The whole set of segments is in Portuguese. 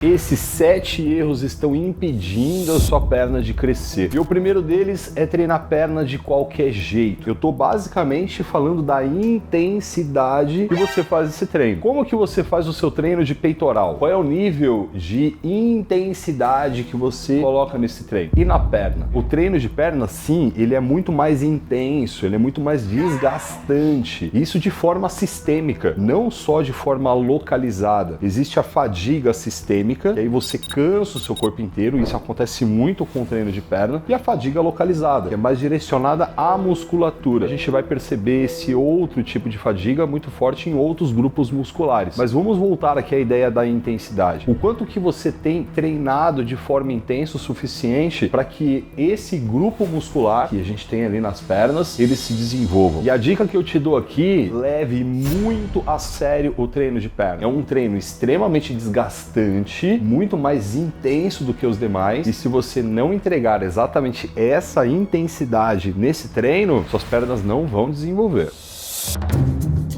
Esses 7 erros estão impedindo a sua perna de crescer. E o primeiro deles é treinar a perna de qualquer jeito. Eu tô basicamente falando da intensidade que você faz esse treino. Como que você faz o seu treino de peitoral? Qual é o nível de intensidade que você coloca nesse treino? E na perna? O treino de perna, sim, ele é muito mais intenso, ele é muito mais desgastante. Isso de forma sistêmica, não só de forma localizada. Existe a fadiga sistêmica, e aí você cansa o seu corpo inteiro, isso acontece muito com o treino de perna, e a fadiga localizada, que é mais direcionada à musculatura. A gente vai perceber esse outro tipo de fadiga muito forte em outros grupos musculares. Mas vamos voltar aqui à ideia da intensidade. O quanto que você tem treinado de forma intensa o suficiente para que esse grupo muscular que a gente tem ali nas pernas, ele se desenvolva. E a dica que eu te dou aqui, leve muito a sério o treino de perna. É um treino extremamente desgastante, muito mais intenso do que os demais, e se você não entregar exatamente essa intensidade nesse treino, suas pernas não vão desenvolver.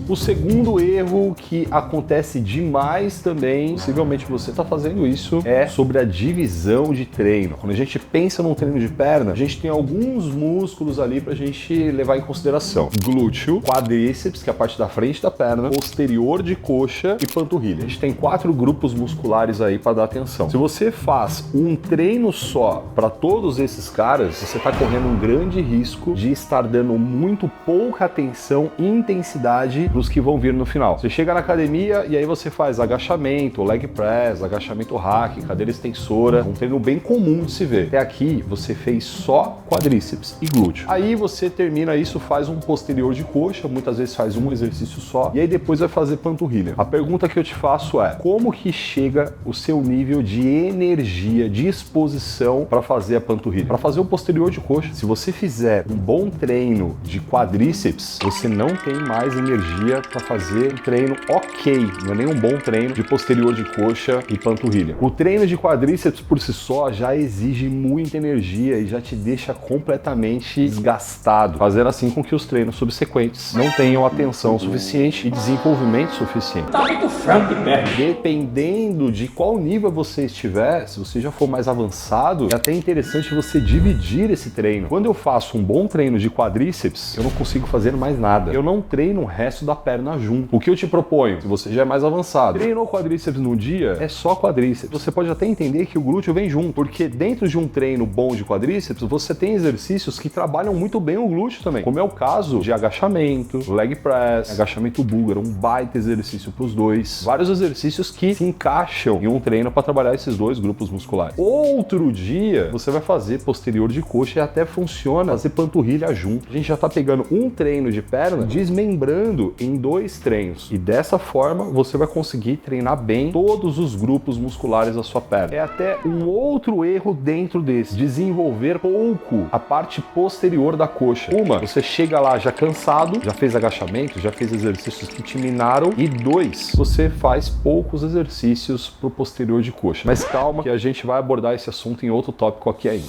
O segundo erro que acontece demais também, possivelmente você está fazendo isso, é sobre a divisão de treino. Quando a gente pensa num treino de perna, a gente tem alguns músculos ali para a gente levar em consideração: glúteo, quadríceps, que é a parte da frente da perna, posterior de coxa e panturrilha. A gente tem 4 grupos musculares aí para dar atenção. Se você faz um treino só para todos esses caras, você está correndo um grande risco de estar dando muito pouca atenção e intensidade dos que vão vir no final. Você chega na academia e aí você faz agachamento, leg press, agachamento rack, cadeira extensora, um treino bem comum de se ver. Até aqui você fez só quadríceps e glúteo. Aí você termina isso, faz um posterior de coxa, muitas vezes faz um exercício só, e aí depois vai fazer panturrilha. A pergunta que eu te faço é: como que chega o seu nível de energia, de exposição para fazer a panturrilha? Para fazer o posterior de coxa, se você fizer um bom treino de quadríceps, você não tem mais energia para fazer um treino ok, não é nem um bom treino de posterior de coxa e panturrilha. O treino de quadríceps por si só já exige muita energia e já te deixa completamente desgastado, fazendo assim com que os treinos subsequentes não tenham atenção suficiente e desenvolvimento suficiente. Tá muito franco, né? Dependendo de qual nível você estiver, se você já for mais avançado, é até interessante você dividir esse treino. Quando eu faço um bom treino de quadríceps, eu não consigo fazer mais nada. Eu não treino o resto da perna junto. O que eu te proponho, se você já é mais avançado, treinou quadríceps no dia, é só quadríceps. Você pode até entender que o glúteo vem junto, porque dentro de um treino bom de quadríceps, você tem exercícios que trabalham muito bem o glúteo também, como é o caso de agachamento, leg press, agachamento búlgaro, um baita exercício para os dois. Vários exercícios que se encaixam em um treino para trabalhar esses dois grupos musculares. Outro dia, você vai fazer posterior de coxa e até funciona fazer panturrilha junto. A gente já tá pegando um treino de perna, desmembrando em 2 treinos. E dessa forma, você vai conseguir treinar bem todos os grupos musculares da sua perna. É até um outro erro dentro desse: desenvolver pouco a parte posterior da coxa. Você chega lá já cansado, já fez agachamento, já fez exercícios que te minaram, e 2, você faz poucos exercícios pro posterior de coxa. Mas calma que a gente vai abordar esse assunto em outro tópico aqui ainda.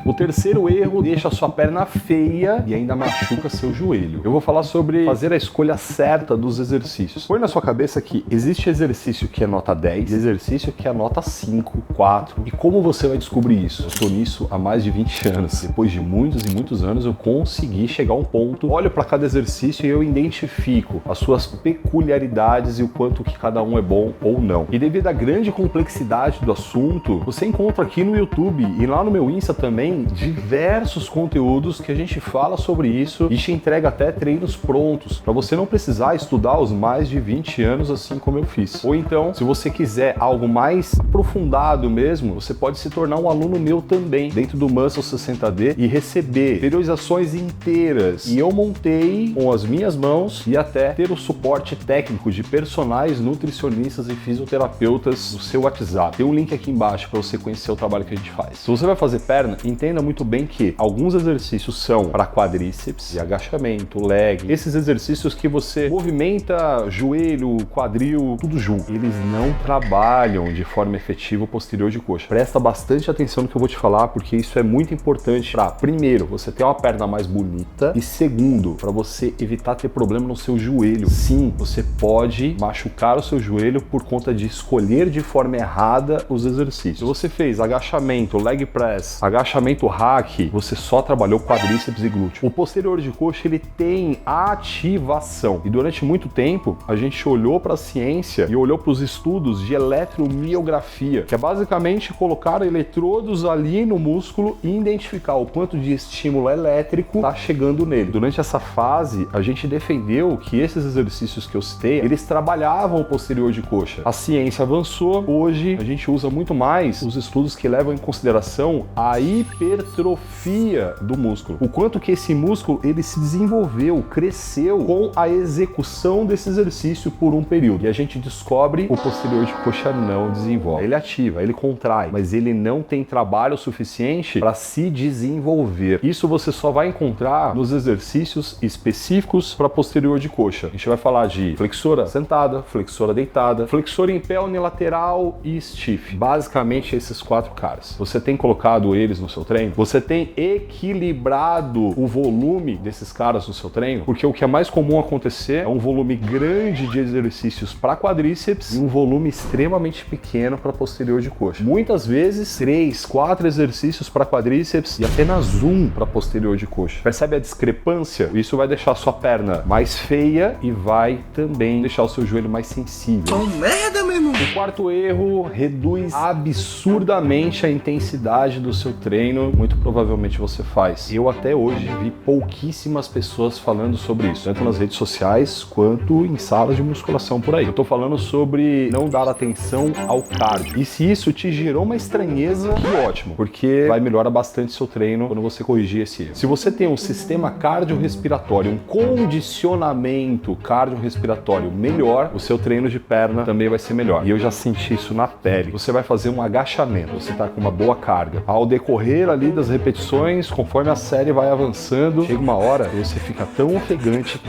O terceiro erro deixa a sua perna feia e ainda machuca seu joelho. Eu vou falar sobre fazer a escolha certa dos exercícios. Põe na sua cabeça que existe exercício que é nota 10 e exercício que é nota 5, 4. E como você vai descobrir isso? Eu estou nisso há mais de 20 anos. Depois de muitos e muitos anos, eu consegui chegar a um ponto, olho para cada exercício e eu identifico as suas peculiaridades e o quanto que cada um é bom ou não. E devido à grande complexidade do assunto, você encontra aqui no YouTube e lá no meu Insta também diversos conteúdos que a gente fala sobre isso e te entrega até treinos prontos, para você não precisar estudar os mais de 20 anos assim como eu fiz. Ou então, se você quiser algo mais aprofundado mesmo, você pode se tornar um aluno meu também, dentro do Muscle 60D, e receber periodizações inteiras. E eu montei com as minhas mãos, e até ter o suporte técnico de personagens nutricionistas e fisioterapeutas no seu WhatsApp. Tem um link aqui embaixo para você conhecer o trabalho que a gente faz. Se você vai fazer perna, entenda entenda muito bem que alguns exercícios são para quadríceps e agachamento, leg, esses exercícios que você movimenta joelho, quadril, tudo junto. Eles não trabalham de forma efetiva o posterior de coxa. Presta bastante atenção no que eu vou te falar, porque isso é muito importante para, primeiro, você ter uma perna mais bonita e segundo, para você evitar ter problema no seu joelho. Sim, você pode machucar o seu joelho por conta de escolher de forma errada os exercícios. Se você fez agachamento, leg press, agachamento hack, você só trabalhou quadríceps e glúteo. O posterior de coxa, ele tem ativação. E durante muito tempo, a gente olhou para a ciência e olhou para os estudos de eletromiografia, que é basicamente colocar eletrodos ali no músculo e identificar o quanto de estímulo elétrico está chegando nele. Durante essa fase, a gente defendeu que esses exercícios que eu citei, eles trabalhavam o posterior de coxa. A ciência avançou, hoje a gente usa muito mais os estudos que levam em consideração a hipertrofia do músculo. O quanto que esse músculo ele se desenvolveu, cresceu com a execução desse exercício por um período. E a gente descobre o posterior de coxa não desenvolve. Ele ativa, ele contrai, mas ele não tem trabalho suficiente para se desenvolver. Isso você só vai encontrar nos exercícios específicos para posterior de coxa. A gente vai falar de flexora sentada, flexora deitada, flexora em pé unilateral e stiff. Basicamente esses 4 caras. Você tem colocado eles no seu treino? Você tem equilibrado o volume desses caras no seu treino? Porque o que é mais comum acontecer é um volume grande de exercícios para quadríceps e um volume extremamente pequeno para posterior de coxa. Muitas vezes 3, 4 exercícios para quadríceps e apenas um para posterior de coxa. Percebe a discrepância? Isso vai deixar a sua perna mais feia e vai também deixar o seu joelho mais sensível. Oh, merda, meu irmão! O quarto erro, reduz absurdamente a intensidade do seu treino. Muito provavelmente você faz. Eu até hoje vi pouquíssimas pessoas falando sobre isso, tanto nas redes sociais quanto em salas de musculação por aí. Eu tô falando sobre não dar atenção ao cardio. E se isso te gerou uma estranheza, que ótimo, porque vai melhorar bastante seu treino quando você corrigir esse erro. Se você tem um sistema cardiorrespiratório, um condicionamento cardiorrespiratório melhor, o seu treino de perna também vai ser melhor. E eu já senti isso na pele. Você vai fazer um agachamento, você tá com uma boa carga. Ao decorrer ali das repetições, conforme a série vai avançando, chega uma hora e você fica tão ofegante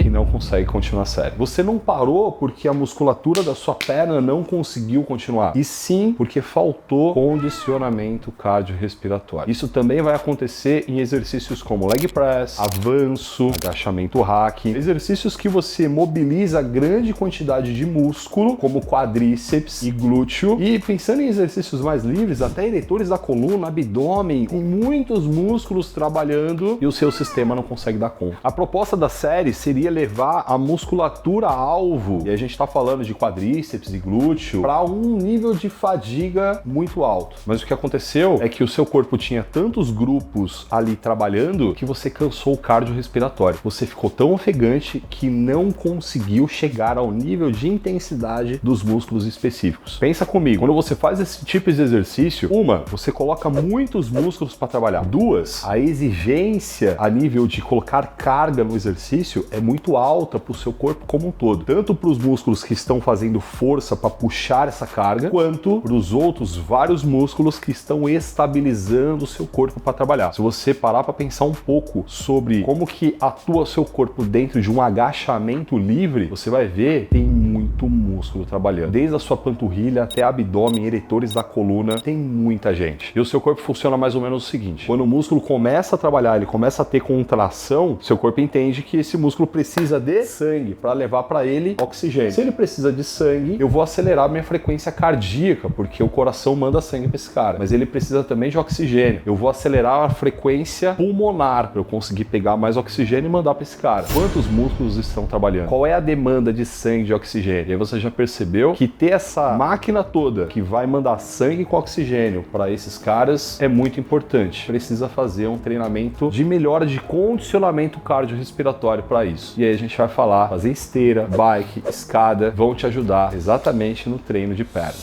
que não consegue continuar a série. Você não parou porque a musculatura da sua perna não conseguiu continuar, e sim porque faltou condicionamento cardiorrespiratório. Isso também vai acontecer em exercícios como leg press, avanço, agachamento hack, exercícios que você mobiliza grande quantidade de músculo, como quadríceps e glúteo. E pensando em exercícios mais livres, até eretores da coluna, abdômen, tem muitos músculos trabalhando e o seu sistema não consegue dar conta. A proposta da série seria levar a musculatura alvo, e a gente está falando de quadríceps e glúteo, para um nível de fadiga muito alto. Mas o que aconteceu é que o seu corpo tinha tantos grupos ali trabalhando que você cansou o cardiorrespiratório. Você ficou tão ofegante que não conseguiu chegar ao nível de intensidade dos músculos específicos. Pensa comigo, quando você faz esse tipo de exercício, você coloca muitos músculos para trabalhar. 2, a exigência a nível de colocar carga no exercício é muito alta para o seu corpo como um todo. Tanto para os músculos que estão fazendo força para puxar essa carga, quanto para os outros vários músculos que estão estabilizando o seu corpo para trabalhar. Se você parar para pensar um pouco sobre como que atua o seu corpo dentro de um agachamento livre, você vai ver que tem muito músculo trabalhando. Desde a sua panturrilha até abdômen, eretores da coluna, tem muita gente. E o seu corpo funciona mais ou menos o seguinte: quando o músculo começa a trabalhar, ele começa a ter contração, seu corpo entende que esse músculo precisa de sangue para levar para ele oxigênio. Se ele precisa de sangue, eu vou acelerar minha frequência cardíaca, porque o coração manda sangue para esse cara. Mas ele precisa também de oxigênio. Eu vou acelerar a frequência pulmonar para eu conseguir pegar mais oxigênio e mandar para esse cara. Quantos músculos estão trabalhando? Qual é a demanda de sangue, de oxigênio? E aí você já percebeu que ter essa máquina toda que vai mandar sangue com oxigênio para esses caras é muito importante. Precisa fazer um treinamento de melhora de condicionamento cardiorrespiratório para isso. E aí a gente vai fazer esteira, bike, escada, vão te ajudar exatamente no treino de perna.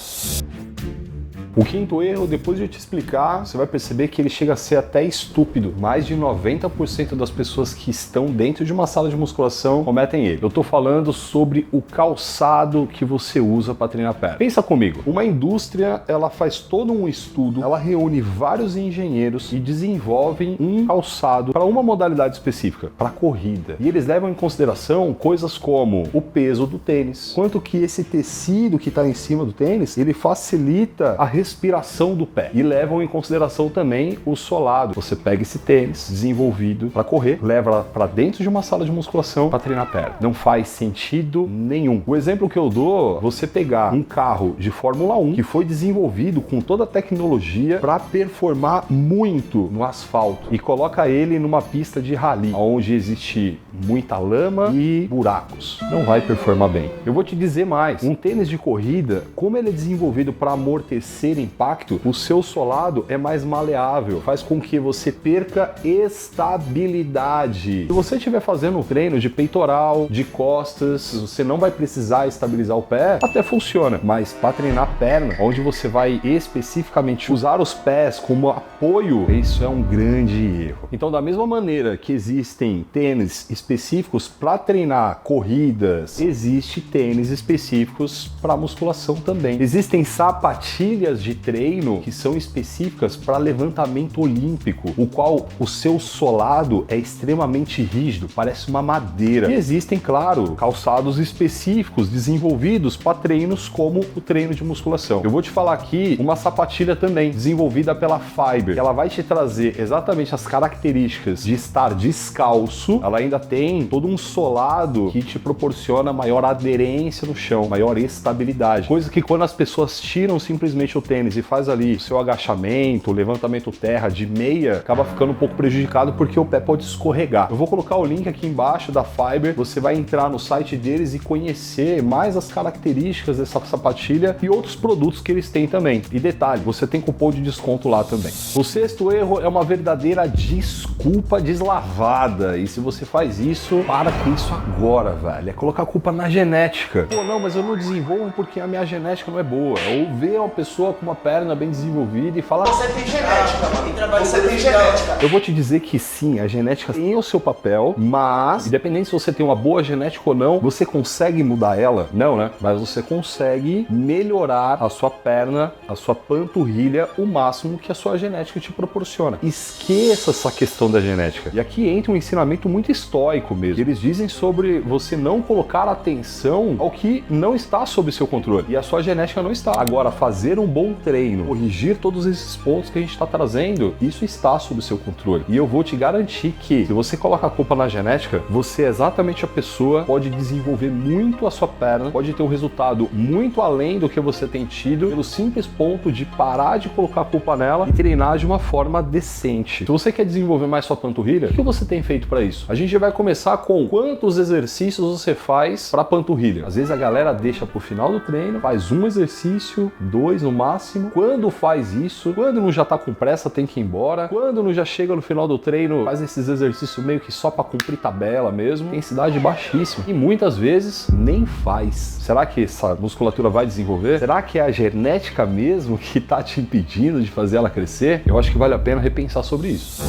O quinto erro, depois de eu te explicar, você vai perceber que ele chega a ser até estúpido. Mais de 90% das pessoas que estão dentro de uma sala de musculação cometem ele. Eu tô falando sobre o calçado que você usa para treinar perna. Pensa comigo, uma indústria, ela faz todo um estudo, ela reúne vários engenheiros e desenvolvem um calçado para uma modalidade específica, para corrida. E eles levam em consideração coisas como o peso do tênis, quanto que esse tecido que está em cima do tênis, ele facilita a respiração do pé. E levam em consideração também o solado. Você pega esse tênis desenvolvido para correr, leva para dentro de uma sala de musculação para treinar perna. Não faz sentido nenhum. O exemplo que eu dou, você pegar um carro de Fórmula 1 que foi desenvolvido com toda a tecnologia para performar muito no asfalto e coloca ele numa pista de rally, onde existe muita lama e buracos. Não vai performar bem. Eu vou te dizer mais, um tênis de corrida, como ele é desenvolvido para amortecer impacto, o seu solado é mais maleável, faz com que você perca estabilidade. Se você estiver fazendo um treino de peitoral, de costas, você não vai precisar estabilizar o pé, até funciona, mas para treinar perna, onde você vai especificamente usar os pés como apoio, isso é um grande erro. Então, da mesma maneira que existem tênis específicos para treinar corridas, existe tênis específicos para musculação também. Existem sapatilhas de treino que são específicas para levantamento olímpico, o qual o seu solado é extremamente rígido, parece uma madeira. E existem, claro, calçados específicos desenvolvidos para treinos como o treino de musculação. Eu vou te falar aqui uma sapatilha também, desenvolvida pela Fiber, que ela vai te trazer exatamente as características de estar descalço. Ela ainda tem todo um solado que te proporciona maior aderência no chão, maior estabilidade. Coisa que quando as pessoas tiram simplesmente o tênis e faz ali o seu agachamento, levantamento terra de meia, acaba ficando um pouco prejudicado porque o pé pode escorregar. Eu vou colocar o link aqui embaixo da Fiber, você vai entrar no site deles e conhecer mais as características dessa sapatilha e outros produtos que eles têm também. E detalhe, você tem cupom de desconto lá também. O sexto erro é uma verdadeira desculpa deslavada, e se você faz isso, para com isso agora, velho. É colocar a culpa na genética. Pô, não, mas eu não desenvolvo porque a minha genética não é boa. Ou ver uma pessoa com uma perna bem desenvolvida e falar: você tem genética, mano. Você tem genética. Eu vou te dizer que sim, a genética tem o seu papel, mas independente se você tem uma boa genética ou não, você consegue mudar ela? Não, né? Mas você consegue melhorar a sua perna, a sua panturrilha, o máximo que a sua genética te proporciona. Esqueça essa questão da genética. E aqui entra um ensinamento muito estoico mesmo. Eles dizem sobre você não colocar atenção ao que não está sob seu controle. E a sua genética não está. Agora, fazer um bom treino, corrigir todos esses pontos que a gente está trazendo, isso está sob seu controle. E eu vou te garantir que, se você coloca a culpa na genética, você é exatamente a pessoa, pode desenvolver muito a sua perna, pode ter um resultado muito além do que você tem tido, pelo simples ponto de parar de colocar a culpa nela e treinar de uma forma decente. Se você quer desenvolver mais sua panturrilha, o que você tem feito para isso? A gente vai começar com quantos exercícios você faz para panturrilha. Às vezes a galera deixa pro final do treino, faz um exercício, 2 no máximo. Quando faz isso, quando não já tá com pressa, tem que ir embora. Quando não já chega no final do treino, faz esses exercícios meio que só para cumprir tabela mesmo. Intensidade baixíssima. E muitas vezes nem faz. Será que essa musculatura vai desenvolver? Será que é a genética mesmo que tá te impedindo de fazer ela crescer? Eu acho que vale a pena repensar sobre isso.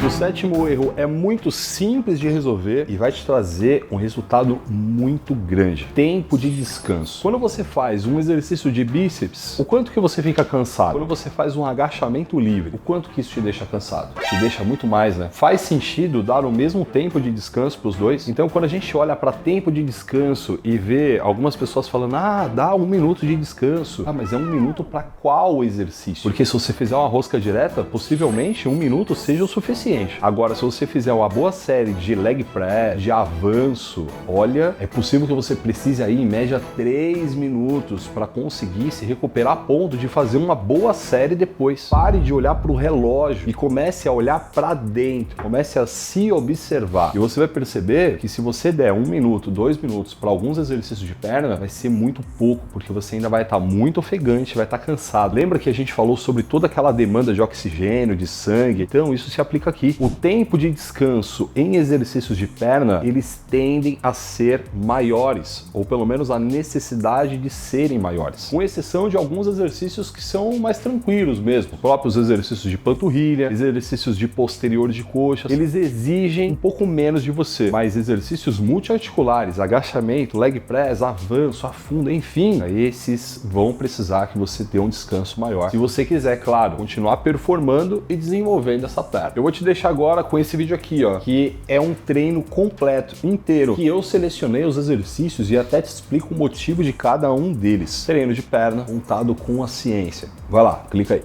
O sétimo erro é muito simples de resolver e vai te trazer um resultado muito grande. Tempo de descanso. Quando você faz um exercício de bíceps, o quanto que você fica cansado? Quando você faz um agachamento livre, o quanto que isso te deixa cansado? Te deixa muito mais, né? Faz sentido dar o mesmo tempo de descanso para os dois? Então, quando a gente olha para tempo de descanso e vê algumas pessoas falando: ah, dá 1 minuto de descanso. Ah, mas é 1 minuto para qual exercício? Porque se você fizer uma rosca direta, possivelmente 1 minuto seja o suficiente. Agora, se você fizer uma boa série de leg press, de avanço, olha, é possível que você precise aí em média 3 minutos para conseguir se recuperar a ponto de fazer uma boa série depois. Pare de olhar para o relógio e comece a olhar para dentro, comece a se observar. E você vai perceber que se você der 1 minuto, 2 minutos para alguns exercícios de perna, vai ser muito pouco, porque você ainda vai estar muito ofegante, vai estar cansado. Lembra que a gente falou sobre toda aquela demanda de oxigênio, de sangue? Então isso se aplica aqui. aqui, o tempo de descanso em exercícios de perna, eles tendem a ser maiores, ou pelo menos a necessidade de serem maiores, com exceção de alguns exercícios que são mais tranquilos mesmo, próprios exercícios de panturrilha, exercícios de posterior de coxas, eles exigem um pouco menos de você, mas exercícios multiarticulares, agachamento, leg press, avanço, afunda, enfim, esses vão precisar que você tenha um descanso maior, se você quiser, claro, continuar performando e desenvolvendo essa perna. Eu vou te deixar agora com esse vídeo aqui, ó, que é um treino completo, inteiro, que eu selecionei os exercícios e até te explico o motivo de cada um deles. Treino de perna montado com a ciência. Vai lá, clica aí.